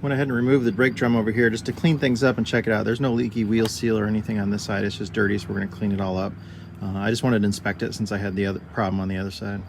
Went ahead and removed the brake drum over here just to clean things up and check it out. There's no leaky wheel seal or anything on this side. It's just dirty, so we're going to clean it all up. I just wanted to inspect it since I had the other problem on the other side.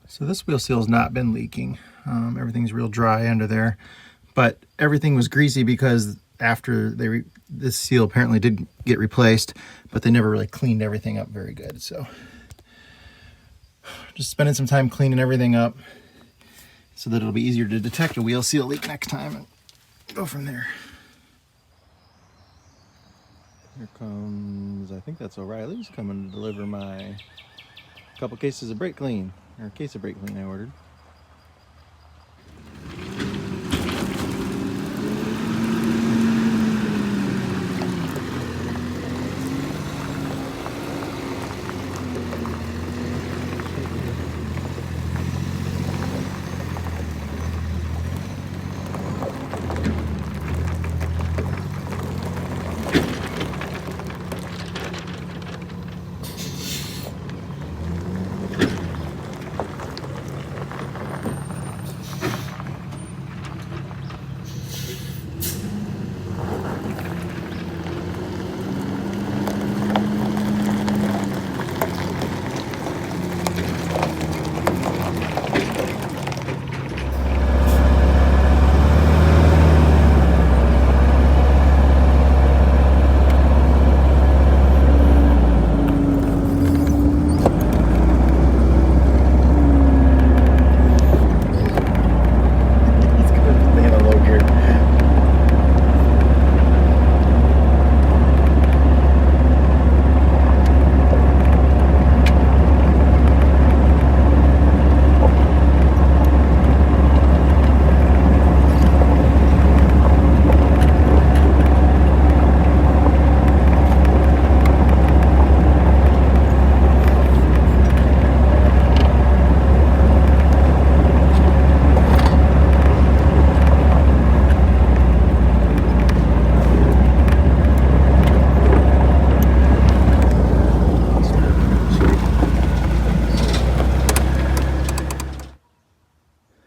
So this wheel seal has not been leaking. Everything's real dry under there, but everything was greasy because after this seal apparently did get replaced, but they never really cleaned everything up very good. So just spending some time cleaning everything up so that it'll be easier to detect a wheel seal leak next time and go from there. Here comes, I think that's O'Reilly's coming to deliver my couple cases of brake clean, or a case of brake clean I ordered.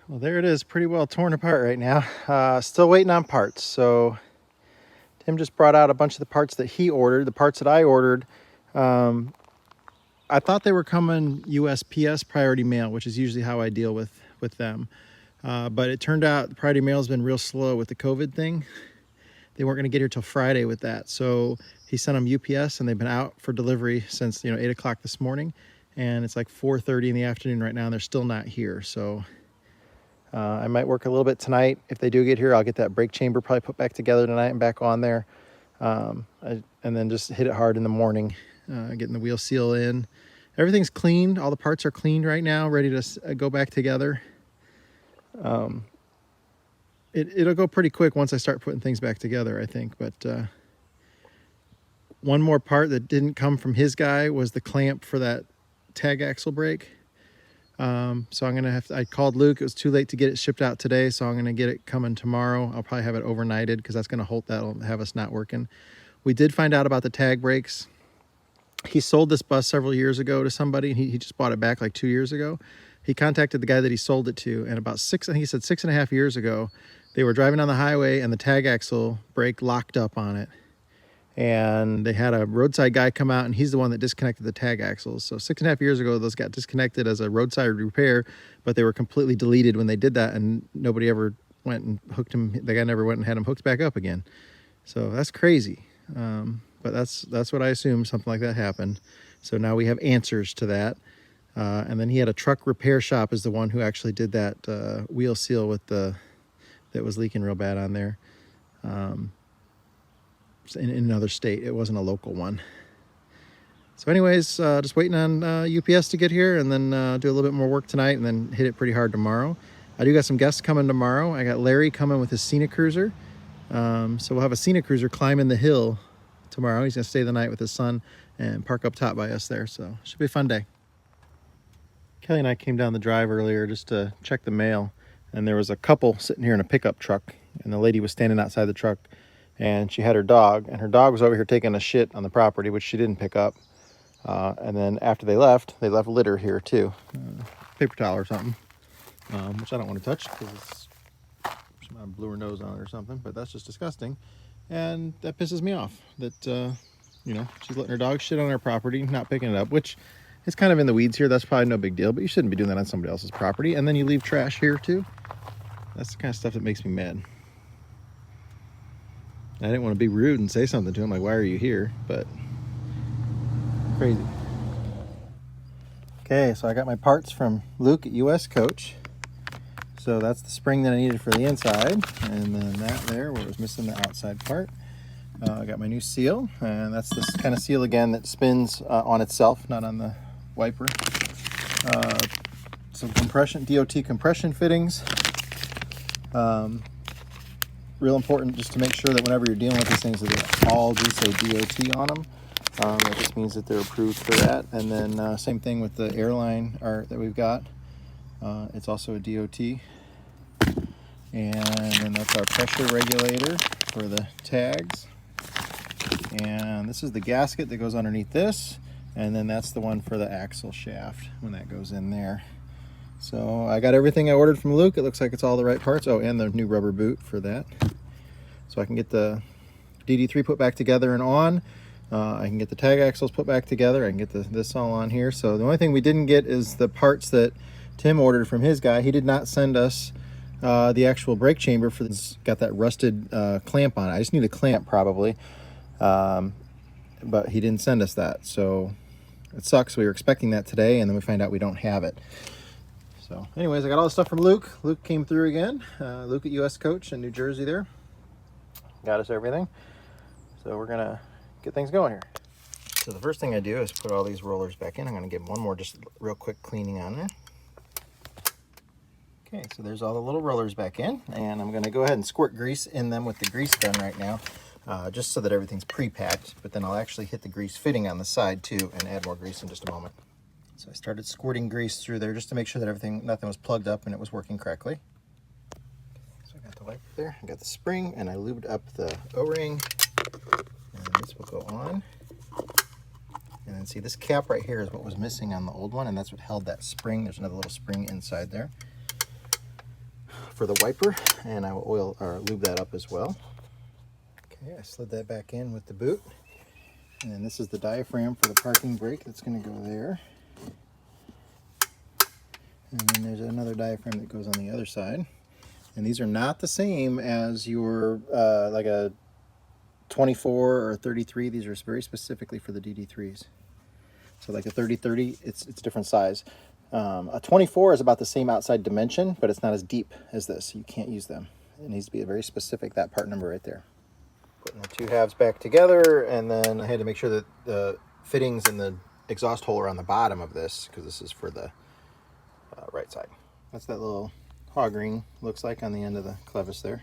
Well, there it is, pretty well torn apart right now. Still waiting on parts. So Tim just brought out a bunch of the parts that he ordered. The parts that I ordered, I thought they were coming USPS priority mail, which is usually how I deal with them. But it turned out the priority mail has been real slow with the COVID thing. They weren't going to get here till Friday with that. So he sent them UPS, and they've been out for delivery since 8 o'clock this morning. And it's like 4:30 in the afternoon right now, and they're still not here. So I might work a little bit tonight. If they do get here, I'll get that brake chamber probably put back together tonight and back on there. And then just hit it hard in the morning, getting the wheel seal in. Everything's cleaned. All the parts are cleaned right now, ready to go back together. It'll go pretty quick once I start putting things back together, I think. But one more part that didn't come from his guy was the clamp for that tag axle brake. So I'm gonna I called Luke. It was too late to get it shipped out today, so I'm gonna get it coming tomorrow. I'll probably have it overnighted because that's that'll have us not working. We did find out about the tag brakes. He sold this bus several years ago to somebody, and he just bought it back like 2 years ago. He contacted the guy that he sold it to, and about I think he said 6.5 years ago, they were driving on the highway and the tag axle brake locked up on it. And they had a roadside guy come out, and he's the one that disconnected the tag axles. So 6.5 years ago, those got disconnected as a roadside repair, but they were completely deleted when they did that, and nobody ever went and hooked him. The guy never went and had him hooked back up again. So that's crazy. But that's what I assumed, something like that happened. So now we have answers to that. And then he had a truck repair shop is the one who actually did that wheel seal with that was leaking real bad on there. In another state. It wasn't a local one. So anyways, just waiting on UPS to get here, and then do a little bit more work tonight, and then hit it pretty hard tomorrow. I do got some guests coming tomorrow. I got Larry coming with his Scenic Cruiser. So we'll have a Scenic Cruiser climbing the hill tomorrow. He's gonna stay the night with his son and park up top by us there. So should be a fun day. Kelly and I came down the drive earlier just to check the mail, and there was a couple sitting here in a pickup truck, and the lady was standing outside the truck, and she had her dog, and her dog was over here taking a shit on the property, which she didn't pick up. And then after they left litter here too, paper towel or something, which I don't want to touch because she might have blew her nose on it or something, but that's just disgusting. And that pisses me off that, you know, she's letting her dog shit on her property, not picking it up, which is kind of in the weeds here. That's probably no big deal, but you shouldn't be doing that on somebody else's property. And then you leave trash here too. That's the kind of stuff that makes me mad. I didn't want to be rude and say something to him, like, why are you here? But crazy. Okay, so I got my parts from Luke at US Coach. So that's the spring that I needed for the inside, and then that there where it was missing the outside part. I got my new seal, and that's this kind of seal again that spins on itself, not on the wiper. Some compression, DOT compression fittings. Real important just to make sure that whenever you're dealing with these things that they all do say DOT on them. That just means that they're approved for that. And then same thing with the airline art that we've got. It's also a DOT. And then that's our pressure regulator for the tags. And this is the gasket that goes underneath this. And then that's the one for the axle shaft when that goes in there. So I got everything I ordered from Luke. It looks like it's all the right parts. Oh, and the new rubber boot for that. So I can get the DD3 put back together and on. I can get the tag axles put back together. I can get this all on here. So the only thing we didn't get is the parts that Tim ordered from his guy. He did not send us the actual brake chamber for this. Got that rusted clamp on it. I just need a clamp probably, but he didn't send us that. So it sucks. We were expecting that today, and then we find out we don't have it. So anyways, I got all the stuff from Luke. Luke came through again. Luke at US Coach in New Jersey there. Got us everything. So we're gonna get things going here. So the first thing I do is put all these rollers back in. I'm gonna give one more just real quick cleaning on there. Okay, so there's all the little rollers back in, and I'm gonna go ahead and squirt grease in them with the grease gun right now, just so that everything's pre-packed, but then I'll actually hit the grease fitting on the side too and add more grease in just a moment. So I started squirting grease through there just to make sure that nothing was plugged up and it was working correctly. So I got the wiper there, I got the spring, and I lubed up the O-ring, and this will go on. And then see, this cap right here is what was missing on the old one, and that's what held that spring. There's another little spring inside there for the wiper, and I will oil or lube that up as well. Okay, I slid that back in with the boot, and then this is the diaphragm for the parking brake that's going to go there. And then there's another diaphragm that goes on the other side. And these are not the same as your like a 24 or a 33. These are very specifically for the DD3s. So like a 30-30, it's different size. A 24 is about the same outside dimension, but it's not as deep as this. You can't use them. It needs to be very specific, that part number right there. Putting the two halves back together, and then I had to make sure that the fittings and the exhaust hole are on the bottom of this, because this is for the right side. That's that little hog ring looks like on the end of the clevis there,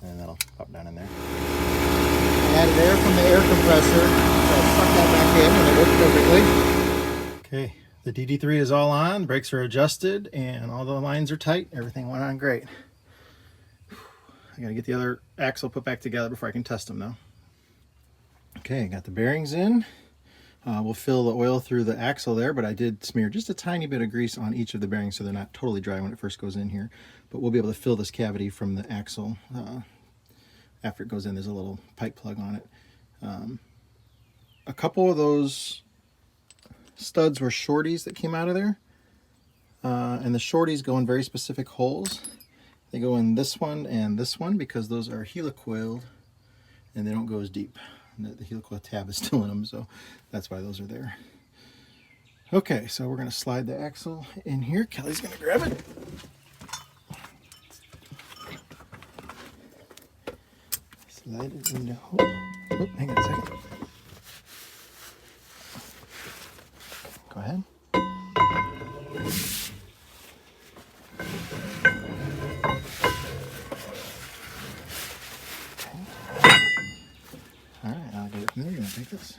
and that'll pop down in there. I added air from the air compressor, so I stuck that back in, and it worked perfectly. Okay, the DD3 is all on, brakes are adjusted, and all the lines are tight. Everything went on great. I gotta get the other axle put back together before I can test them though. Okay, got the bearings in. We'll fill the oil through the axle there, but I did smear just a tiny bit of grease on each of the bearings so they're not totally dry when it first goes in here. But we'll be able to fill this cavity from the axle after it goes in. There's a little pipe plug on it. A couple of those studs were shorties that came out of there. And the shorties go in very specific holes. They go in this one and this one because those are helicoiled and they don't go as deep. The helicoil tab is still in them, so that's why those are there. Okay, so we're going to slide the axle in here. Kelly's going to grab it. Slide it into hole. Oh, hang on a second. take this.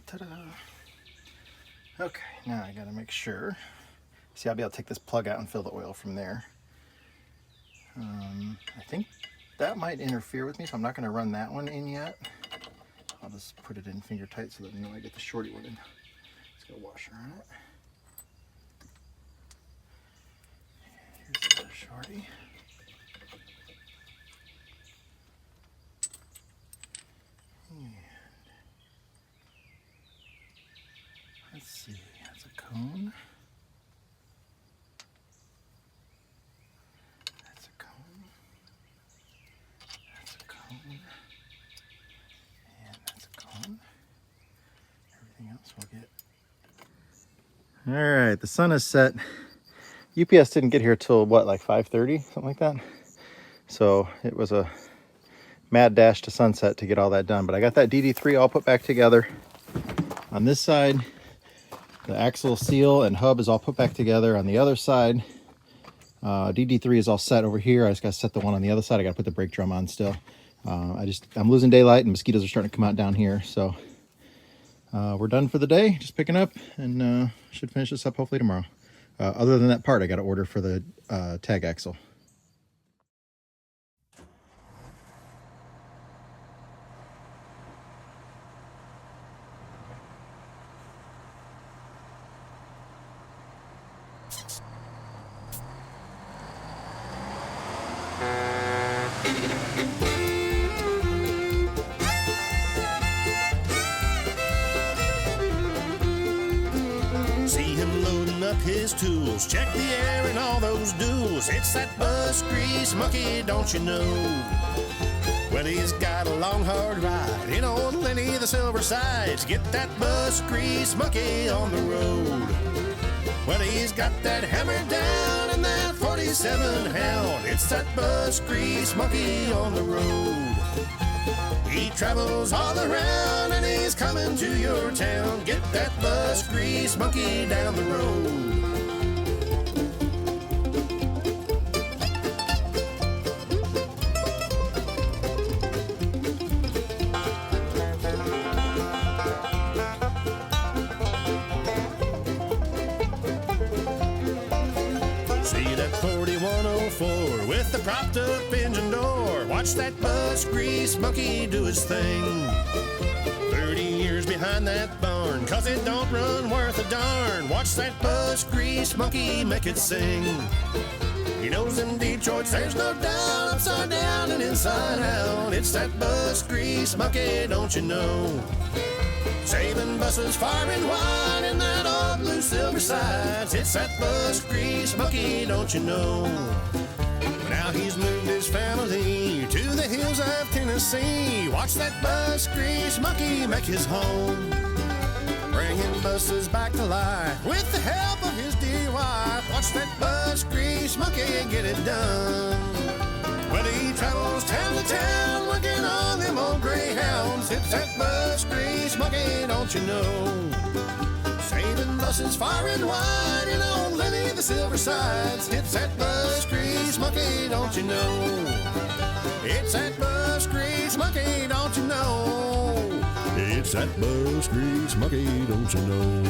Ta-da. Okay, now I gotta make sure. See, I'll be able to take this plug out and fill the oil from there. I think that might interfere with me, so I'm not going to run that one in yet. I'll just put it in finger tight so that I know I get the shorty one in. Let's get a washer on it. Here's the other shorty. And let's see, that's a cone. All right, the sun is set. UPS didn't get here till what, like 5:30, something like that. So it was a mad dash to sunset to get all that done. But I got that DD3 all put back together. On this side, the axle seal and hub is all put back together. On the other side, DD3 is all set over here. I just got to set the one on the other side. I got to put the brake drum on still. I'm losing daylight and mosquitoes are starting to come out down here. So we're done for the day, just picking up, and should finish this up hopefully tomorrow. Other than that part, I got to order for the tag axle. His tools, check the air and all those duels. It's that bus grease monkey, don't you know? Well, he's got a long hard ride in old Lenny the Silver Sides. Get that bus grease monkey on the road. Well, he's got that hammer down and that 47 hound. It's that bus grease monkey on the road. He travels all around and he's coming to your town. Get that bus grease monkey down the road. See that 4104 with the propped up engine door. Watch that bus grease monkey do his thing. 30 years behind that barn, 'cause it don't run worth a darn. Watch that bus grease monkey make it sing. He knows in Detroit there's no doubt, upside down and inside out. It's that bus grease monkey, don't you know? Saving buses far and wide in that old blue Silver Sides. It's that bus grease monkey, don't you know? Now he's moved his family to the hills of Tennessee. Watch that bus grease monkey make his home, bringing buses back to life with the help of his dear wife. Watch that bus grease monkey get it done. Well, he travels town to town looking on them old greyhounds. It's that bus grease monkey, don't you know? Saving buses far and wide in old Lenny the Silver Sides. It's that bus grease monkey, don't you know? It's that bus grease monkey, don't you know? It's that bus grease monkey, don't you know?